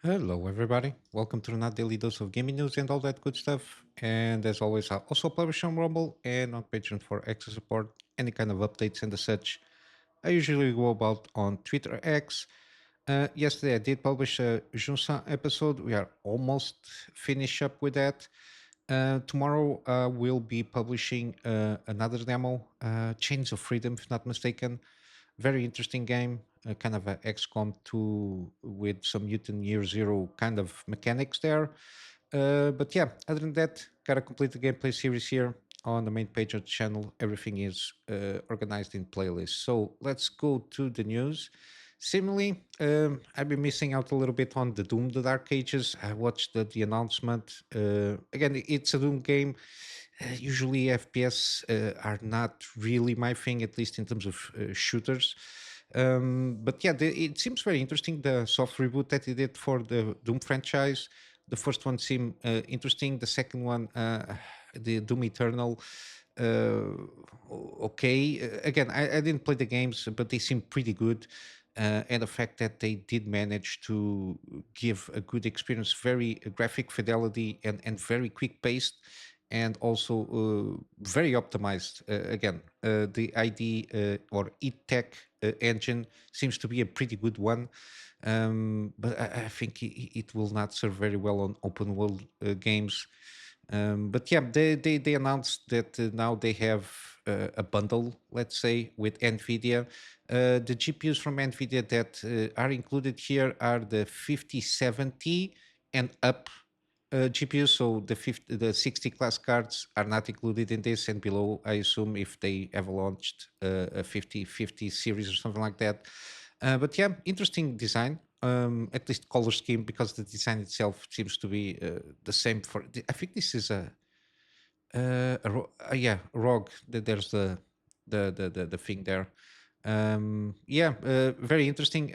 Hello, everybody. Welcome to another daily dose of gaming news and all that good stuff. And as always, I also publish on Rumble and on Patreon for extra support, any kind of updates and the such. I usually go about on Twitter X. Yesterday, I did publish a Junsan episode. We are almost finished up with that. Tomorrow, we'll be publishing another demo, Chains of Freedom, if not mistaken. Very interesting game, kind of a XCOM 2 with some Mutant Year Zero kind of mechanics there. But yeah, other than that, got a complete gameplay series here on the main page of the channel. Everything is organized in playlists. So let's go to the news. Similarly, I've been missing out a little bit on the Doom: The Dark Ages. I watched the announcement. Again, it's a Doom game. Usually, FPS are not really my thing, at least in terms of shooters. But yeah, it seems very interesting. The soft reboot that they did for the Doom franchise. The first one seemed interesting. The second one, the Doom Eternal, okay. Again, I didn't play the games, but they seem pretty good. And the fact that they did manage to give a good experience, very graphic fidelity and very quick paced, and also very optimized. Again, the ID or eTech engine seems to be a pretty good one. But I think it will not serve very well on open world games. But yeah, they announced that now they have a bundle, let's say, with NVIDIA. The GPUs from NVIDIA that are included here are the 5070 and up GPUs. So the 60 class cards are not included in this, and below, I assume if they ever launched a 5050 series or something like that. But yeah, interesting design. At least color scheme, because the design itself seems to be the same for. I think this is yeah, ROG. There's the thing there. Yeah, very interesting.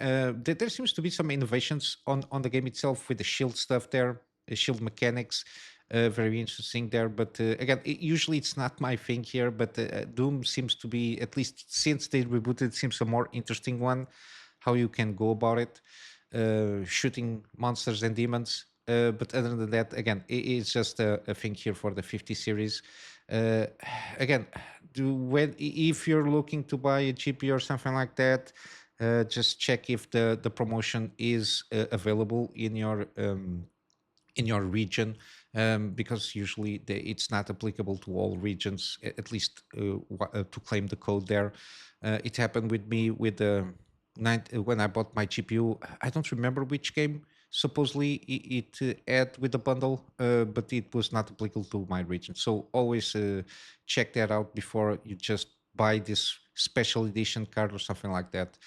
There seems to be some innovations on the game itself with the shield stuff there, shield mechanics. Very interesting there, but again, usually it's not my thing here. But Doom seems to be, at least since they rebooted, seems a more interesting one. How you can go about it, shooting monsters and demons. But other than that, again, it's just a thing here for the 50 series. Uh, Again, if you're looking to buy a GPU or something like that, just check if the promotion is available in your region, because usually it's not applicable to all regions, at least to claim the code there. It happened with me with the when I bought my GPU. I don't remember which game. Supposedly it had with the bundle, but it was not applicable to my region. So always check that out before you just buy this special edition card or something like that.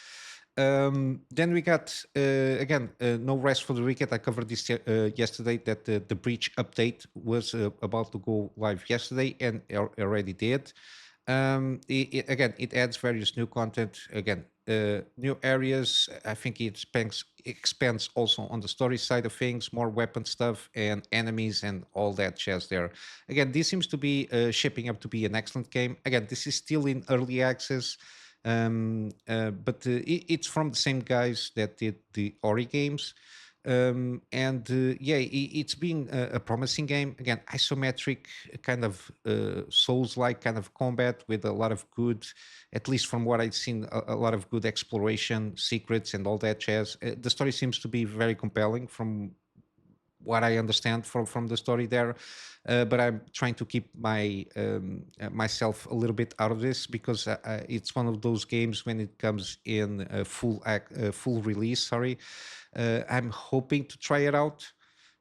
Then we got again no rest for the wicked. I covered this yesterday that the breach update was about to go live yesterday and already did. Again, it adds various new content. Again, new areas. I think it expands also on the story side of things, more weapon stuff and enemies and all that jazz there. Again, this seems to be shaping up to be an excellent game. Again, this is still in early access. But it's from the same guys that did the Ori games. And yeah, it's been a promising game. Again, isometric, kind of Souls-like kind of combat with a lot of good, at least from what I've seen, a lot of good exploration, secrets, and all that jazz. The story seems to be very compelling from what I understand from the story there. But I'm trying to keep myself a little bit out of this, because it's one of those games when it comes in full release. Sorry, I'm hoping to try it out.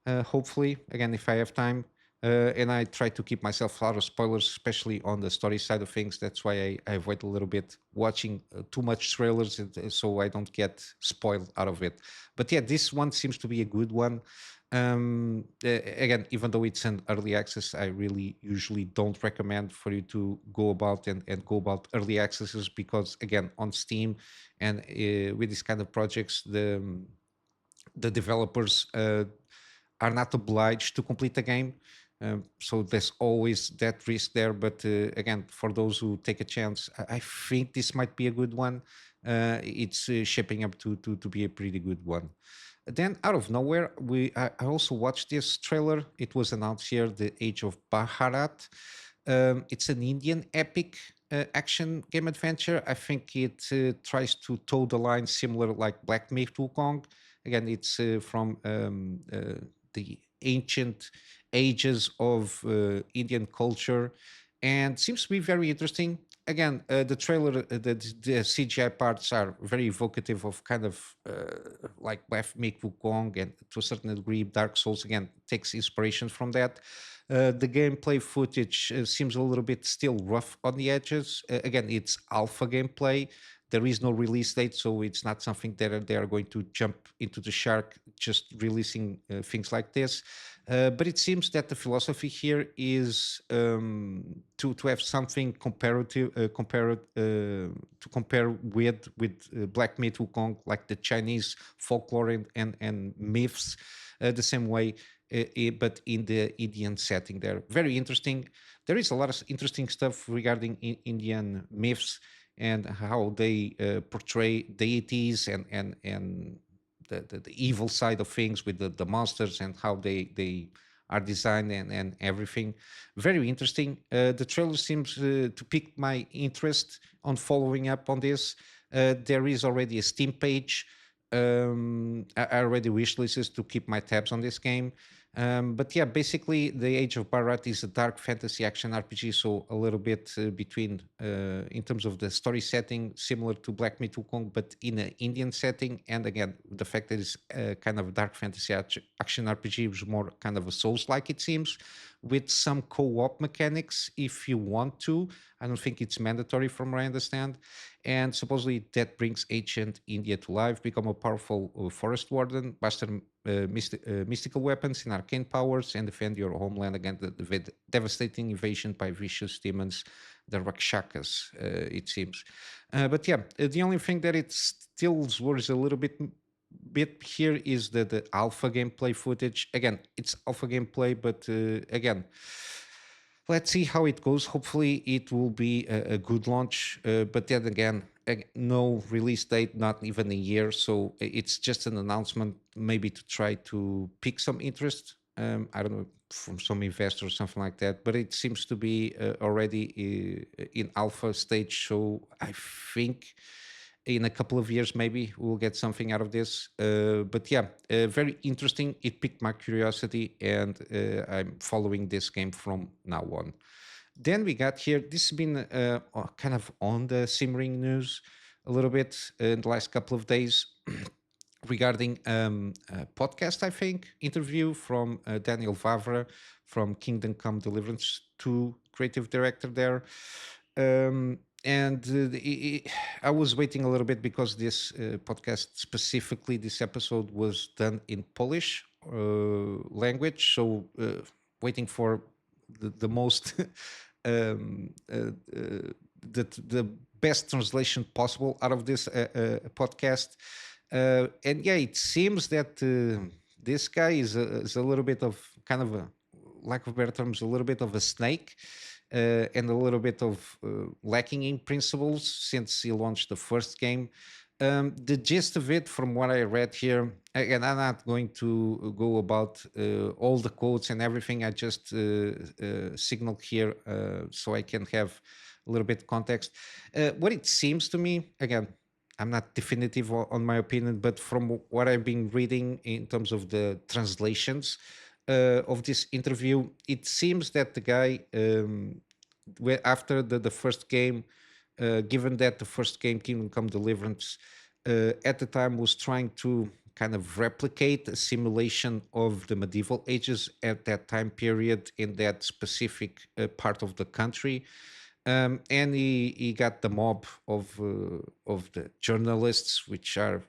Hopefully, again, if I have time. And I try to keep myself out of spoilers, especially on the story side of things. That's why I avoid a little bit watching too much trailers, so I don't get spoiled out of it. But yeah, this one seems to be a good one. Again, even though it's an early access, I really usually don't recommend for you to go about and go about early accesses, because again, on Steam and with these kind of projects, the developers are not obliged to complete the game. So there's always that risk there. But again, for those who take a chance, I think this might be a good one. It's shaping up to be a pretty good one. Then out of nowhere, I also watched this trailer. It was announced here, the Age of Bhaarat. It's an Indian epic action game adventure. I think it tries to toe the line similar like Black Myth Wukong. Again, it's from the ancient ages of Indian culture, and seems to be very interesting. Again, the trailer, the CGI parts are very evocative of kind of like Black Myth Wukong, and to a certain degree, Dark Souls. Again, takes inspiration from that. The gameplay footage seems a little bit still rough on the edges. Again, it's alpha gameplay. There is no release date, so it's not something that they are going to jump into the shark just releasing things like this. But it seems that the philosophy here is to have something comparative, to compare with Black Myth Wukong, like the Chinese folklore and myths, the same way, but in the Indian setting. There, very interesting. There is a lot of interesting stuff regarding Indian myths and how they portray deities and the evil side of things with the monsters and how they are designed and everything. Very interesting. The trailer seems to pique my interest on following up on this. There is already a Steam page. I already wishlisted to keep my tabs on this game. But yeah, basically, the Age of Bharat is a dark fantasy action RPG, so a little bit between, in terms of the story setting, similar to Black Myth Wukong, but in an Indian setting. And again, the fact that it's kind of a dark fantasy action RPG is more kind of a Souls-like, it seems, with some co-op mechanics if you want to. I don't think it's mandatory from what I understand. And supposedly that brings ancient India to life, become a powerful forest warden, master mystical weapons and arcane powers, and defend your homeland against the devastating invasion by vicious demons, the Rakshakas, it seems. But yeah, the only thing that it still worries a little bit here is the alpha gameplay footage. Again, it's alpha gameplay, but again, let's see how it goes. Hopefully, it will be a good launch. But then again, no release date, not even a year. So it's just an announcement, maybe to try to pick some interest. I don't know, from some investor or something like that. But it seems to be already in alpha stage. So I think in a couple of years maybe we'll get something out of this. But yeah, very interesting. It piqued my curiosity, and I'm following this game from now on. Then we got here, this has been kind of on the simmering news a little bit in the last couple of days, regarding a podcast, I think, interview from Daniel Vavra from Kingdom Come Deliverance 2, creative director there. And I was waiting a little bit because this podcast, specifically this episode, was done in Polish language. So waiting for the most the best translation possible out of this podcast. And yeah, it seems that this guy is a little bit of kind of a, lack of better terms, a little bit of a snake, and a little bit of lacking in principles since he launched the first game. The gist of it, from what I read here, again, I'm not going to go about all the quotes and everything. I just signaled here so I can have a little bit context. What it seems to me, again, I'm not definitive on my opinion, but from what I've been reading in terms of the translations of this interview, it seems that the guy, after the first game, given that the first game, Kingdom Come Deliverance, at the time was trying to kind of replicate a simulation of the medieval ages at that time period in that specific part of the country. And he got the mob of the journalists, which are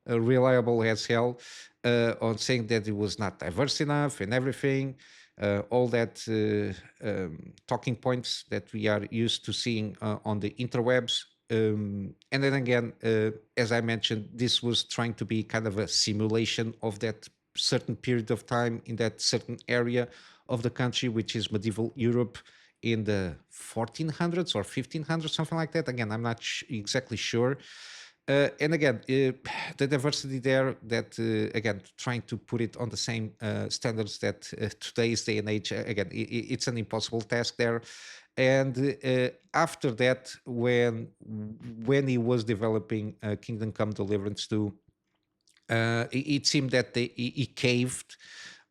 reliable as hell, on saying that it was not diverse enough and everything. All that talking points that we are used to seeing on the interwebs. And then again, as I mentioned, this was trying to be kind of a simulation of that certain period of time in that certain area of the country, which is medieval Europe in the 1400s or 1500s, something like that. Again, I'm not exactly sure. And again, the diversity there, that again, trying to put it on the same standards that today's day and age, again, it's an impossible task there. And after that, when he was developing Kingdom Come Deliverance 2, it seemed that he caved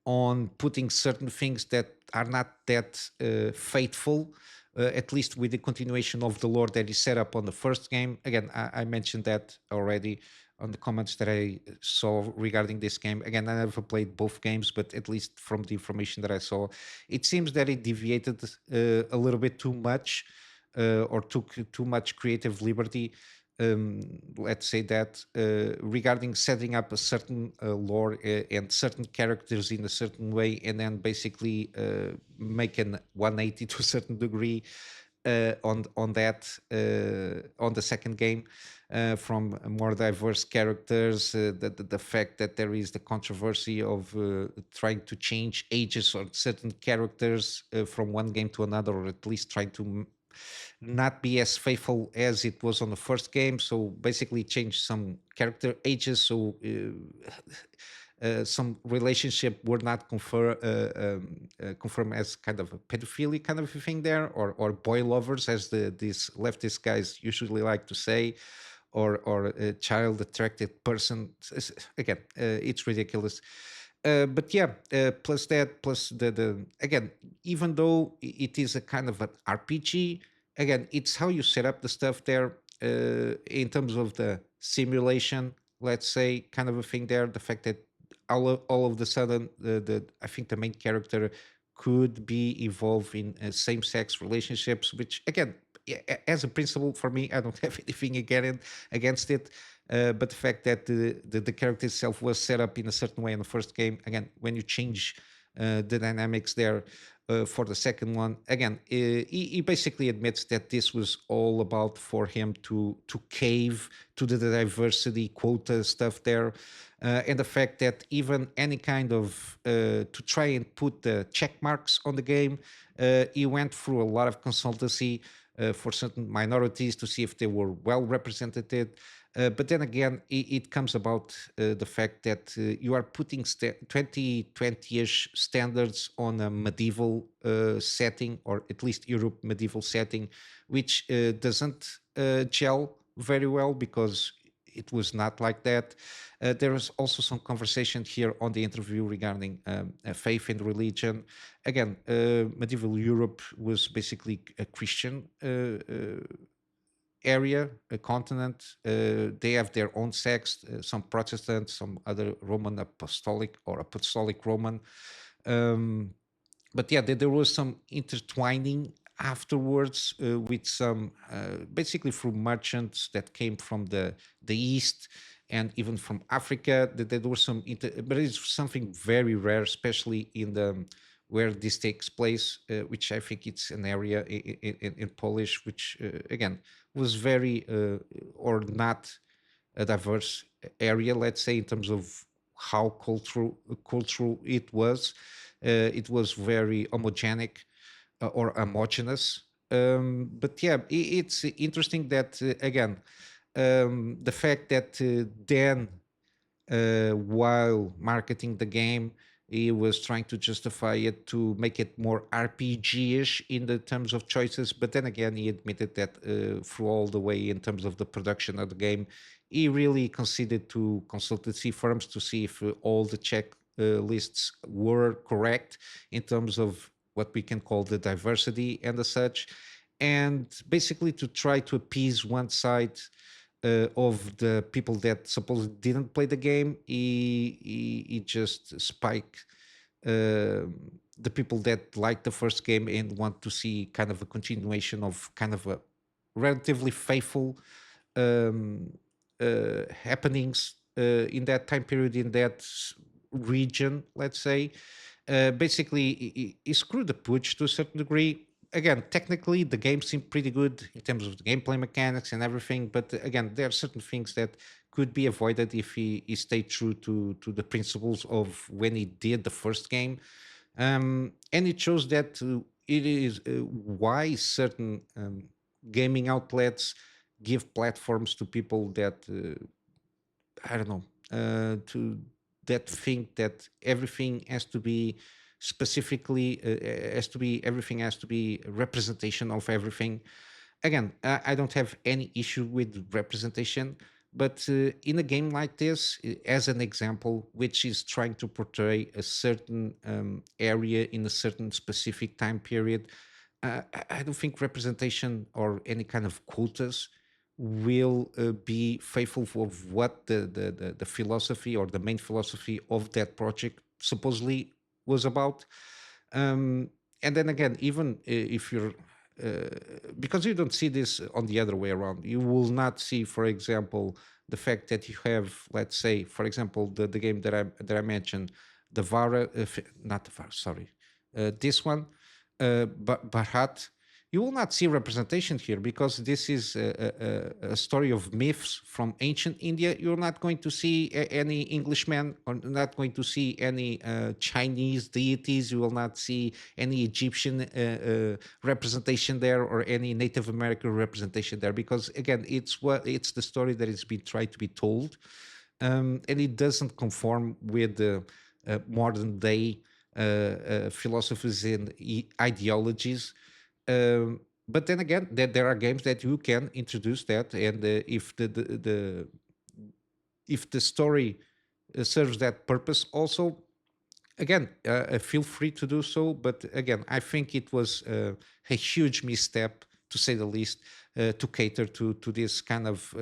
on putting certain things that are not that faithful, at least with the continuation of the lore that is set up on the first game. Again, I mentioned that already on the comments that I saw regarding this game. Again, I never played both games, but at least from the information that I saw, it seems that it deviated a little bit too much, or took too much creative liberty, let's say that, regarding setting up a certain lore and certain characters in a certain way, and then basically making 180 to a certain degree on that on the second game, from more diverse characters, the fact that there is the controversy of trying to change ages on certain characters from one game to another, or at least trying to not be as faithful as it was on the first game. So basically, change some character ages. So some relationship were not confirmed as kind of a pedophilia kind of a thing there, or boy lovers, as these leftist guys usually like to say, or a child attracted person. Again, it's ridiculous. But yeah, plus that, plus the again, even though it is a kind of an RPG, again, it's how you set up the stuff there, in terms of the simulation, let's say, kind of a thing there. The fact that all of the sudden, the I think the main character could be involved in same-sex relationships, which again, as a principle for me, I don't have anything against it. But the fact that the character itself was set up in a certain way in the first game, again, when you change the dynamics there for the second one, again, he basically admits that this was all about for him to cave to the diversity quota stuff there, and the fact that even any kind of to try and put the check marks on the game, he went through a lot of consultancy for certain minorities to see if they were well represented. But then again, it comes about the fact that you are putting 2020-ish standards on a medieval setting, or at least Europe medieval setting, which doesn't gel very well, because it was not like that. There was also some conversation here on the interview regarding faith and religion. Again, medieval Europe was basically a Christian area, a continent. They have their own sects, some Protestant, some other Roman Apostolic or Apostolic Roman. Um, but yeah, there was some intertwining afterwards with some, basically through merchants that came from the east and even from Africa. There was some, but it's something very rare, especially in the where this takes place, which I think it's an area in Polish, which again was very or not a diverse area, let's say, in terms of how cultural it was. It was very homogenic, or homogeneous. But yeah, it's interesting that again, the fact that then, while marketing the game, he was trying to justify it to make it more RPG-ish in the terms of choices. But then again, he admitted that through all the way in terms of the production of the game, he really considered to consultancy firms to see if all the check lists were correct in terms of what we can call the diversity and the such, and basically to try to appease one side of the people that supposedly didn't play the game. He just spiked the people that liked the first game and want to see kind of a continuation of kind of a relatively faithful um, happenings in that time period, in that region, let's say. Basically, he screwed the pooch to a certain degree. Again, technically, the game seemed pretty good in terms of the gameplay mechanics and everything. But again, there are certain things that could be avoided if he stayed true to the principles of when he did the first game. And it shows that it is why certain gaming outlets give platforms to people that I don't know, to that think that everything has to be specifically has to be everything has to be a representation of everything. Again, I don't have any issue with representation, but in a game like this, as an example, which is trying to portray a certain area in a certain specific time period, I don't think representation or any kind of quotas will be faithful for what the philosophy or the main philosophy of that project supposedly was about. um, and then again, even if you're uh, because you don't see this on the other way around, you will not see, for example, the fact that you have, let's say, for example, the game that I mentioned, the Vara, not the Vara, sorry, this one, Bharat. You will not see representation here because this is a story of myths from ancient India. You're not going to see any Englishman, or not going to see any Chinese deities. You will not see any Egyptian representation there, or any Native American representation there, because again, it's the story that is being tried to be told, and it doesn't conform with the modern day philosophies and ideologies. But then again, there are games that you can introduce that, and if the story serves that purpose, also, again, feel free to do so. But again, I think it was a huge misstep, to say the least, to cater to this kind of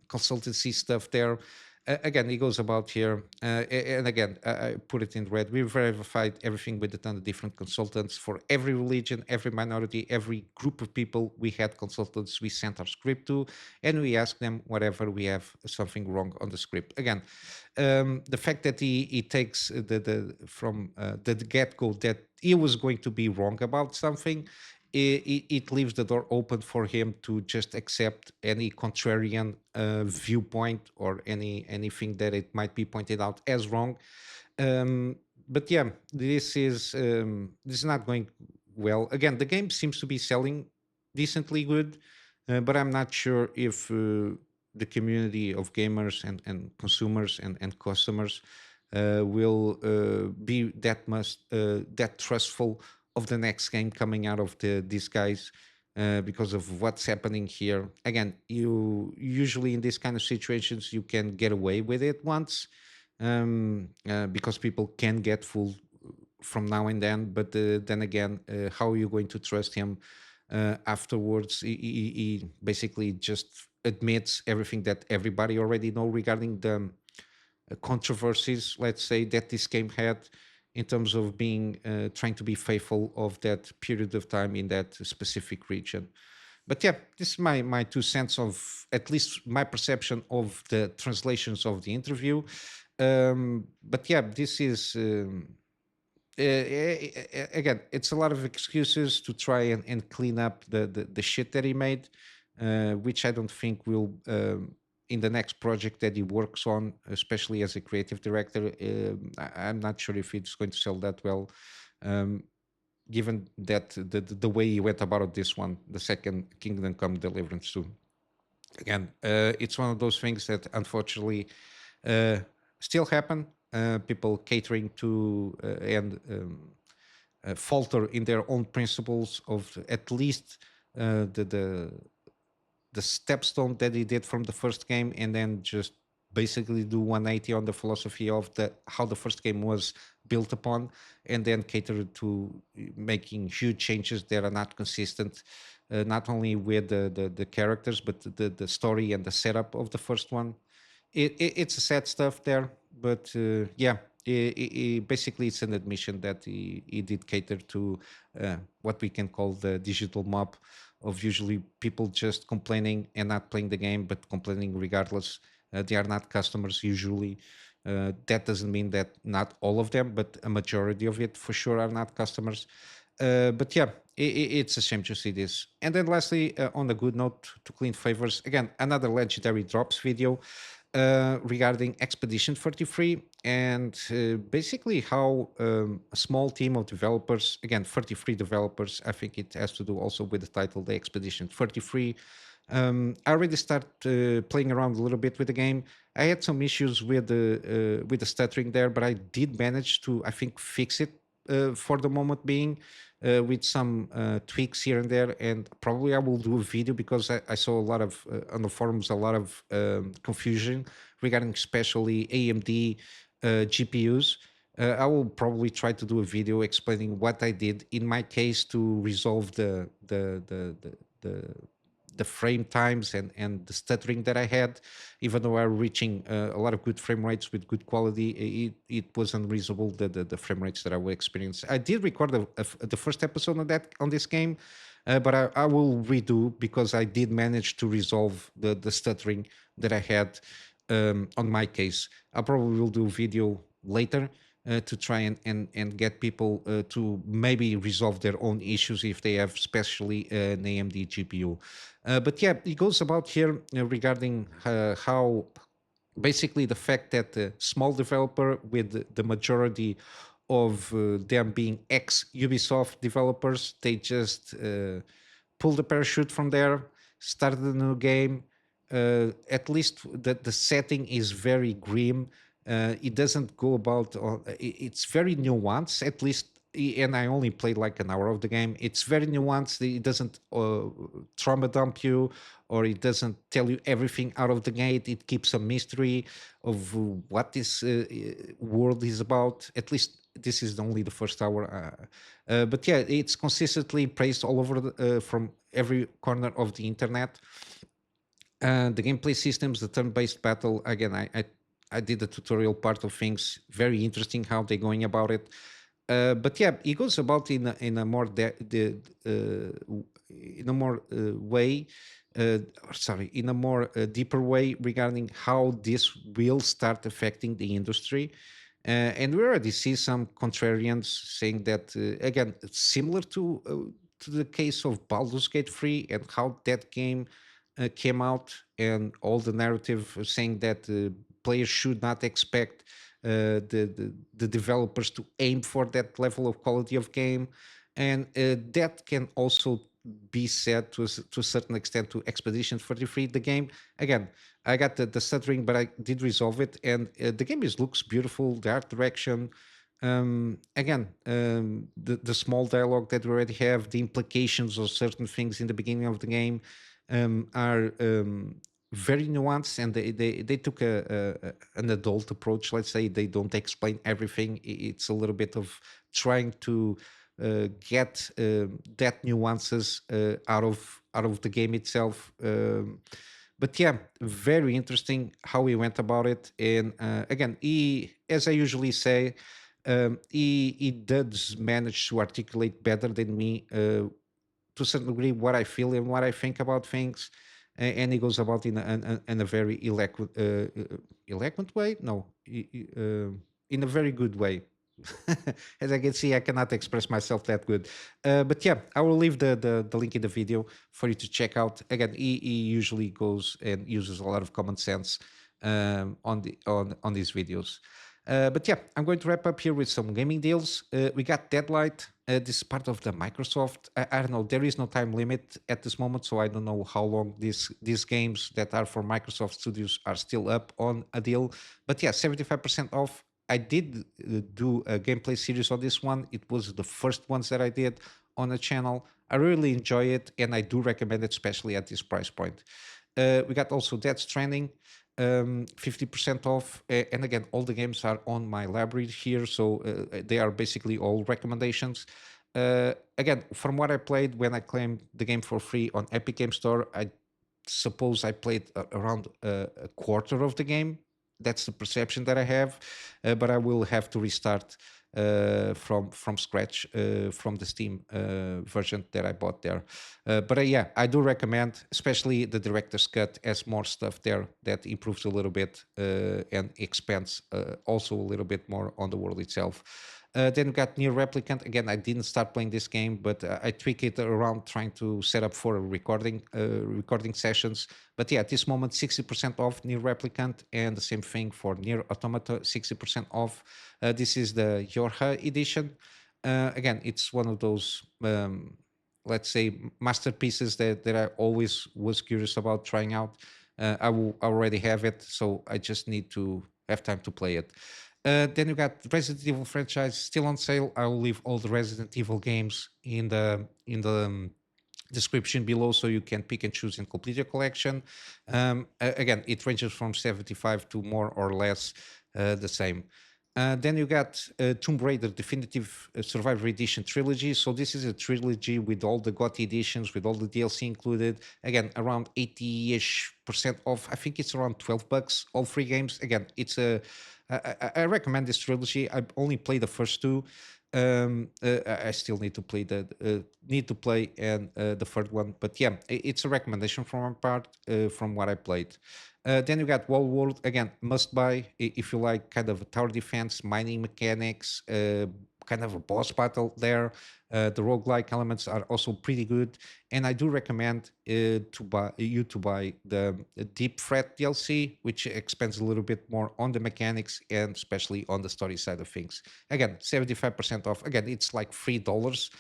consultancy stuff there. Again, it goes about here, and again, I put it in red. We verified everything with a ton of different consultants for every religion, every minority, every group of people. We had consultants we sent our script to, and we asked them whatever we have something wrong on the script. Again, the fact that he takes the from the get go that he was going to be wrong about something, it leaves the door open for him to just accept any contrarian viewpoint, or anything that it might be pointed out as wrong. Um, but yeah, this is not going well. Again, the game seems to be selling decently good, but I'm not sure if the community of gamers and consumers and customers will be that trustful of the next game coming out of these guys, because of what's happening here. Again, you usually in these kind of situations you can get away with it once, because people can get fooled from now and then. But then again, how are you going to trust him afterwards? He basically just admits everything that everybody already know regarding the controversies, let's say, that this game had in terms of being trying to be faithful of that period of time in that specific region. But yeah, this is my 2 cents of at least my perception of the translations of the interview. But yeah, this is again, it's a lot of excuses to try and clean up the shit that he made, which I don't think will, in the next project that he works on, especially as a creative director, I'm not sure if it's going to sell that well, um, given that the way he went about this one, the second Kingdom Come Deliverance 2. Again, it's one of those things that unfortunately uh, still happen. People catering to and falter in their own principles of at least the stepstone that he did from the first game, and then just basically do 180 on the philosophy of the how the first game was built upon, and then cater to making huge changes that are not consistent, not only with the characters, but the story and the setup of the first one. It's a sad stuff there, but yeah, basically it's an admission that he did cater to what we can call the digital mob, of usually people just complaining and not playing the game, but complaining regardless. They are not customers usually. That doesn't mean that not all of them, but a majority of it for sure are not customers. But yeah, it's a shame to see this. And then lastly, on a good note, to clean favors, again, another legendary drops video regarding Expedition 33, and basically how a small team of developers, again, 33 developers, I think it has to do also with the title, the Expedition 33, I already started playing around a little bit with the game. I had some issues with the stuttering there, but I did manage to, I think, fix it for the moment being, with some tweaks here and there. And probably I will do a video because I saw a lot of on the forums a lot of confusion regarding especially AMD GPUs. I will probably try to do a video explaining what I did in my case to resolve the the frame times and the stuttering that I had. Even though I'm reaching a lot of good frame rates with good quality, it was unreasonable the frame rates that I would experience. I did record the first episode of that on this game, but I will redo because I did manage to resolve the stuttering that I had on my case. I probably will do a video later to try and get people to maybe resolve their own issues if they have especially an AMD GPU. But yeah, it goes about here regarding how basically the fact that the small developer with the majority of them being ex Ubisoft developers, they just pulled the parachute from there, started a new game. At least the setting is very grim. It doesn't go about. It's very nuanced. At least, and I only played like an hour of the game. It's very nuanced. It doesn't trauma dump you, or it doesn't tell you everything out of the gate. It keeps a mystery of what this world is about. At least this is only the first hour. But yeah, it's consistently praised all over from every corner of the internet. The gameplay systems, the turn-based battle. Again, I did the tutorial part of things. Very interesting how they're going about it. But yeah, it goes about in a more in a more way. Sorry, in a more deeper way regarding how this will start affecting the industry. And we already see some contrarians saying that again, it's similar to the case of Baldur's Gate 3 and how that game came out, and all the narrative saying that players should not expect the developers to aim for that level of quality of game, and that can also be said to a certain extent to Expedition 33. The game, again, I got the stuttering, but I did resolve it, and the game looks beautiful. The art direction, again, the small dialogue that we already have, the implications of certain things in the beginning of the game are very nuanced, and they took an adult approach. Let's say they don't explain everything. It's a little bit of trying to get that nuances out of the game itself. But yeah, very interesting how he went about it. And again, he, as I usually say, he does manage to articulate better than me to a certain degree what I feel and what I think about things, and he goes about in a very eloquent way. No, in a very good way. As I can see, I cannot express myself that good. But yeah, I will leave the link in the video for you to check out. Again, he usually goes and uses a lot of common sense on these videos. But yeah, I'm going to wrap up here with some gaming deals. We got Deadlight. This is part of the Microsoft. I don't know. There is no time limit at this moment, so I don't know how long these games that are for Microsoft Studios are still up on a deal. But yeah, 75% off. I did do a gameplay series on this one. It was the first ones that I did on the channel. I really enjoy it, and I do recommend it, especially at this price point. We got also Dead Stranding, 50% off. And again, all the games are on my library here, so they are basically all recommendations. Again, from what I played when I claimed the game for free on Epic Game Store, I suppose I played around a quarter of the game. That's the perception that I have, but I will have to restart from scratch from the Steam version that I bought there. But yeah, I do recommend, especially the director's cut, has more stuff there that improves a little bit and expands also a little bit more on the world itself. Then we got Near Replicant. Again, I didn't start playing this game, but I tweak it around trying to set up for recording sessions. But yeah, at this moment, 60% off Near Replicant, and the same thing for Near Automata, 60% off. This is the Yorha edition. Again, it's one of those let's say, masterpieces that I always was curious about trying out. I will already have it, so I just need to have time to play it. Then you got Resident Evil franchise still on sale. I will leave all the Resident Evil games in the description below so you can pick and choose and complete your collection. Again, it ranges from 75 to more or less the same. Then you got Tomb Raider Definitive Survivor Edition trilogy. So this is a trilogy with all the GOTY editions, with all the DLC included. Again, around 80-ish% off. I think it's around $12. All free games. Again, it's a. I recommend this trilogy. I only played the first two. I still need to play and the third one. But yeah, it's a recommendation from my part from what I played. Then you got Wall World again, must buy if you like kind of a tower defense, mining mechanics, kind of a boss battle there. The roguelike elements are also pretty good, and I do recommend to buy the Deep Threat DLC, which expands a little bit more on the mechanics and especially on the story side of things. Again, 75% off. Again, it's like $3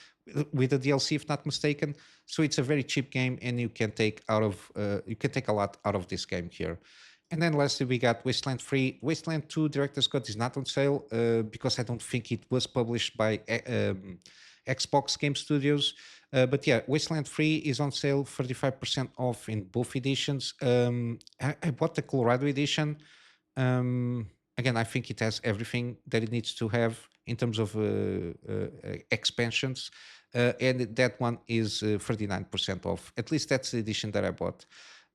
with the DLC, if not mistaken. So it's a very cheap game, and you can take a lot out of this game here. And then lastly, we got Wasteland 3. Wasteland 2 Director's Cut is not on sale because I don't think it was published by Xbox Game Studios. But yeah, Wasteland 3 is on sale, 35% off in both editions. I bought the Colorado edition. Again, I think it has everything that it needs to have in terms of expansions. And that one is 39% off. At least that's the edition that I bought.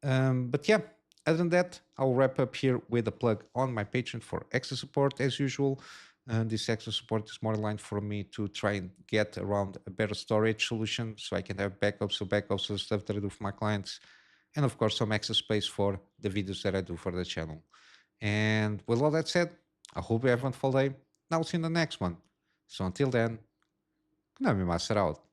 But yeah, other than that, I'll wrap up here with a plug on my Patreon for extra support as usual. This extra support is more aligned for me to try and get around a better storage solution so I can have backups of stuff that I do for my clients. And of course, some extra space for the videos that I do for the channel. And with all that said, I hope you have a wonderful day. I'll see you in the next one. So until then, Kunamy Master out.